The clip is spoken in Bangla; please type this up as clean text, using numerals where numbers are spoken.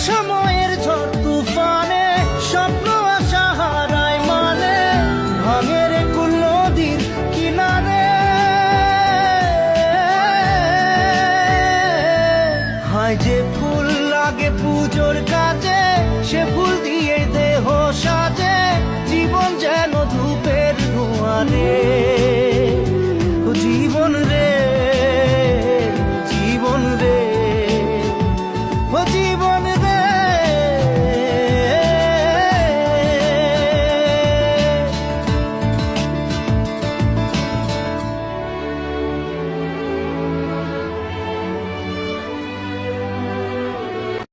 সময়ের ঝড় তুফানে স্বপ্ন আশা হারায় মানে ভাঙের কুল নদীর কিনারে। হায় যে ফুল লাগে পুজোর কাজে, সে ফুল দিয়ে দেহ সাজে, জীবন যেন ধূপের ধোঁয়ারে। ও জীবন রে, জীবন রে, ও জীবন